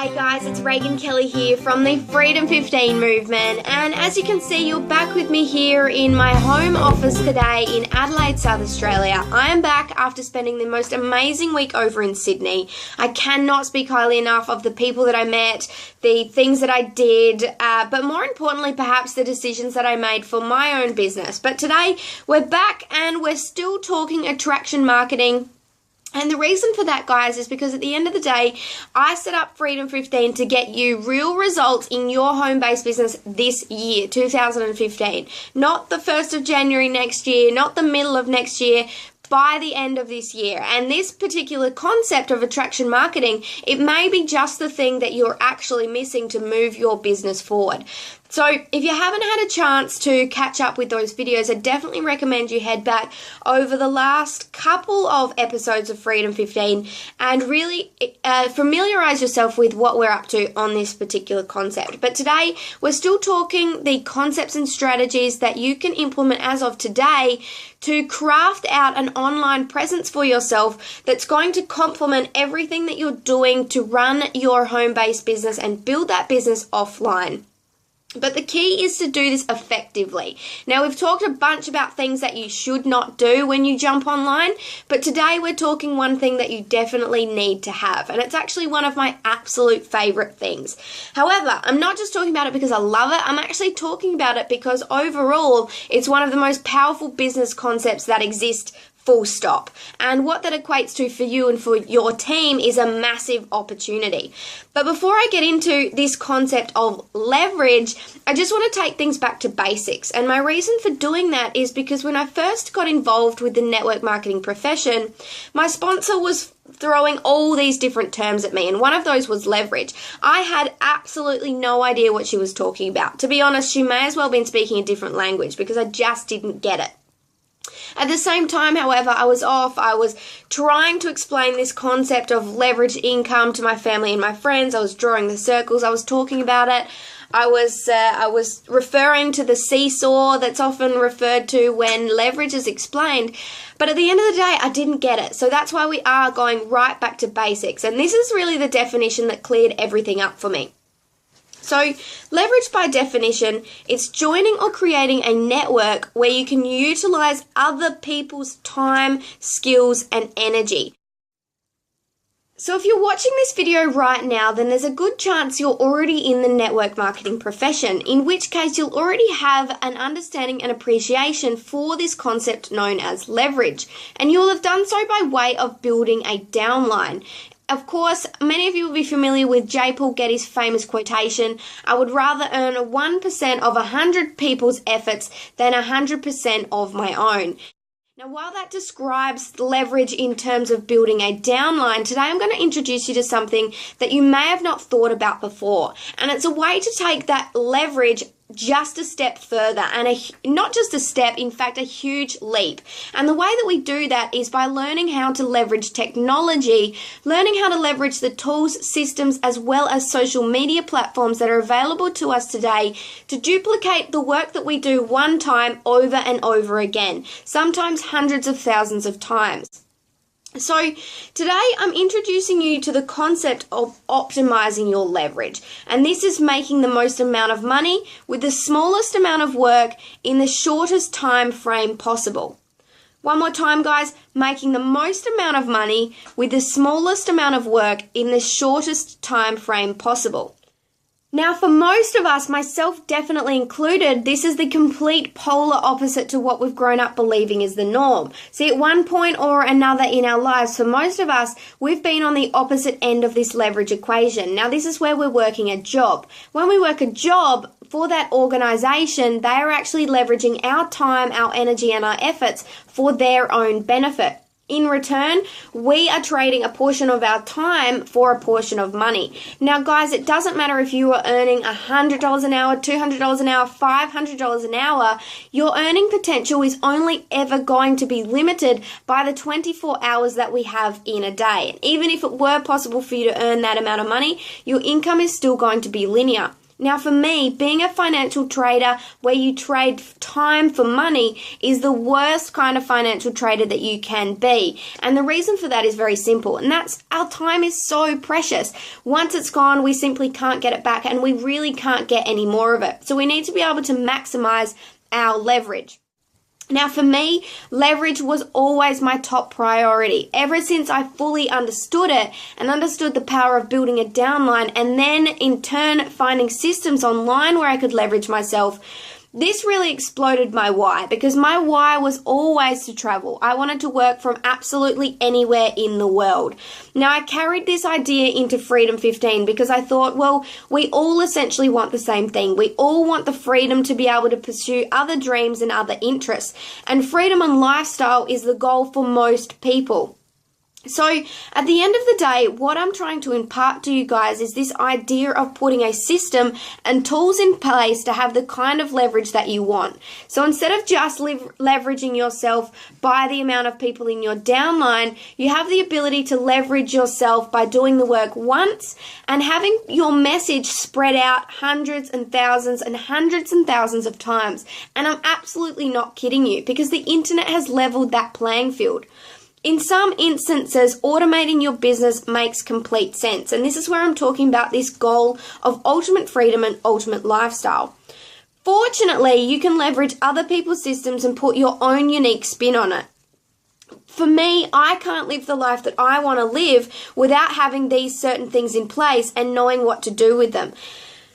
Hi guys, it's Reagan Kelly here from the Freedom 15 movement, and as you can see, you're back with me here in my home office today in Adelaide, South Australia. I am back after spending the most amazing week over in Sydney. I cannot speak highly enough of the people that I met, the things that I did, but more importantly perhaps the decisions that I made for my own business. But today we're back and we're still talking attraction marketing. And the reason for that, guys, is because at the end of the day, I set up Freedom 15 to get you real results in your home-based business this year, 2015. Not the 1st of January next year, not the middle of next year, by the end of this year. And this particular concept of attraction marketing, it may be just the thing that you're actually missing to move your business forward. So if you haven't had a chance to catch up with those videos, I definitely recommend you head back over the last couple of episodes of Freedom 15 and really familiarize yourself with what we're up to on this particular concept. But today, we're still talking the concepts and strategies that you can implement as of today to craft out an online presence for yourself that's going to complement everything that you're doing to run your home-based business and build that business offline. But the key is to do this effectively. Now, we've talked a bunch about things that you should not do when you jump online, but today we're talking one thing that you definitely need to have, and it's actually one of my absolute favorite things. However, I'm not just talking about it because I love it, I'm actually talking about it because overall, it's one of the most powerful business concepts that exist. Full stop. And what that equates to for you and for your team is a massive opportunity. But before I get into this concept of leverage, I just want to take things back to basics. And my reason for doing that is because when I first got involved with the network marketing profession, my sponsor was throwing all these different terms at me, and one of those was leverage. I had absolutely no idea what she was talking about. To be honest, she may as well have been speaking a different language because I just didn't get it. At the same time, however, I was trying to explain this concept of leveraged income to my family and my friends. I was drawing the circles. I was talking about it. I was referring to the seesaw that's often referred to when leverage is explained. But at the end of the day, I didn't get it. So that's why we are going right back to basics. And this is really the definition that cleared everything up for me. So leverage by definition, it's joining or creating a network where you can utilize other people's time, skills, and energy. So if you're watching this video right now, then there's a good chance you're already in the network marketing profession, in which case you'll already have an understanding and appreciation for this concept known as leverage. And you'll have done so by way of building a downline. Of course, many of you will be familiar with J. Paul Getty's famous quotation, "I would rather earn 1% of 100 people's efforts than 100% of my own." Now, while that describes leverage in terms of building a downline, today I'm going to introduce you to something that you may have not thought about before. And it's a way to take that leverage just a step further, and not just a step, in fact, a huge leap. And the way that we do that is by learning how to leverage technology, learning how to leverage the tools, systems, as well as social media platforms that are available to us today to duplicate the work that we do one time over and over again, sometimes hundreds of thousands of times. So today I'm introducing you to the concept of optimizing your leverage, and this is making the most amount of money with the smallest amount of work in the shortest time frame possible. One more time, guys, making the most amount of money with the smallest amount of work in the shortest time frame possible. Now, for most of us, myself definitely included, this is the complete polar opposite to what we've grown up believing is the norm. See, at one point or another in our lives, for most of us, we've been on the opposite end of this leverage equation. Now, this is where we're working a job. When we work a job for that organization, they are actually leveraging our time, our energy, and our efforts for their own benefit. In return, we are trading a portion of our time for a portion of money. Now, guys, it doesn't matter if you are earning $100 an hour, $200 an hour, $500 an hour. Your earning potential is only ever going to be limited by the 24 hours that we have in a day. Even if it were possible for you to earn that amount of money, your income is still going to be linear. Now for me, being a financial trader where you trade time for money is the worst kind of financial trader that you can be. And the reason for that is very simple, and that's our time is so precious. Once it's gone, we simply can't get it back, and we really can't get any more of it. So we need to be able to maximize our leverage. Now for me, leverage was always my top priority ever since I fully understood it and understood the power of building a downline, and then in turn finding systems online where I could leverage myself. This really exploded my why, because my why was always to travel. I wanted to work from absolutely anywhere in the world. Now, I carried this idea into Freedom 15 because I thought, well, we all essentially want the same thing. We all want the freedom to be able to pursue other dreams and other interests. And freedom and lifestyle is the goal for most people. So at the end of the day, what I'm trying to impart to you guys is this idea of putting a system and tools in place to have the kind of leverage that you want. So instead of just leveraging yourself by the amount of people in your downline, you have the ability to leverage yourself by doing the work once and having your message spread out hundreds and thousands of times. And I'm absolutely not kidding you, because the internet has leveled that playing field. In some instances, automating your business makes complete sense. And this is where I'm talking about this goal of ultimate freedom and ultimate lifestyle. Fortunately, you can leverage other people's systems and put your own unique spin on it. For me, I can't live the life that I want to live without having these certain things in place and knowing what to do with them.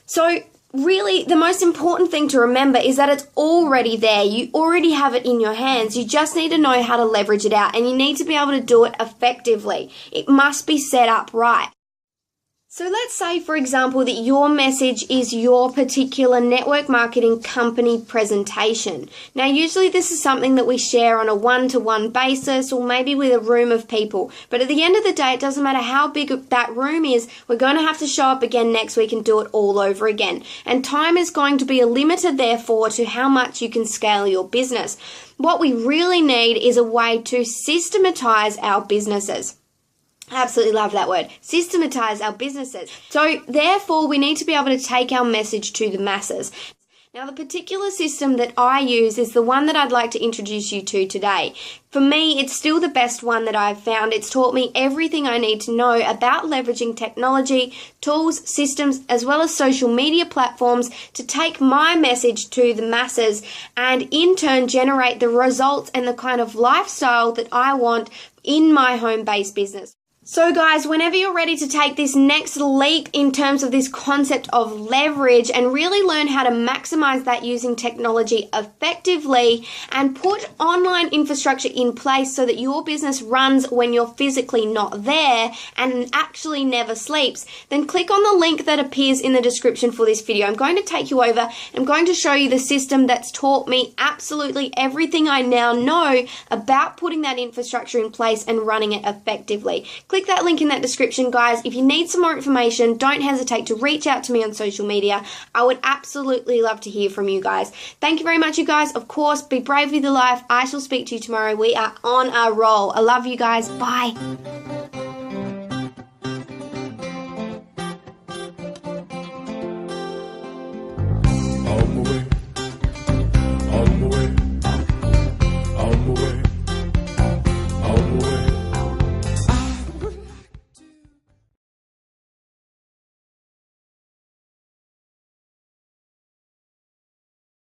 So really, the most important thing to remember is that it's already there. You already have it in your hands. You just need to know how to leverage it out, and you need to be able to do it effectively. It must be set up right. So let's say, for example, that your message is your particular network marketing company presentation. Now, usually this is something that we share on a one-to-one basis, or maybe with a room of people. But at the end of the day, it doesn't matter how big that room is, we're going to have to show up again next week and do it all over again. And time is going to be a limiter, therefore, to how much you can scale your business. What we really need is a way to systematize our businesses. Absolutely love that word. Systematize our businesses. So therefore, we need to be able to take our message to the masses. Now, the particular system that I use is the one that I'd like to introduce you to today. For me, it's still the best one that I've found. It's taught me everything I need to know about leveraging technology, tools, systems, as well as social media platforms to take my message to the masses and in turn generate the results and the kind of lifestyle that I want in my home-based business. So guys, whenever you're ready to take this next leap in terms of this concept of leverage and really learn how to maximize that using technology effectively and put online infrastructure in place so that your business runs when you're physically not there and actually never sleeps, then click on the link that appears in the description for this video. I'm going to take you over. I'm going to show you the system that's taught me absolutely everything I now know about putting that infrastructure in place and running it effectively. Click that link in that description, guys. If you need some more information, don't hesitate to reach out to me on social media. I would absolutely love to hear from you guys. Thank you very much, you guys. Of course, be brave with your life. I shall speak to you tomorrow. We are on a roll. I love you guys. Bye.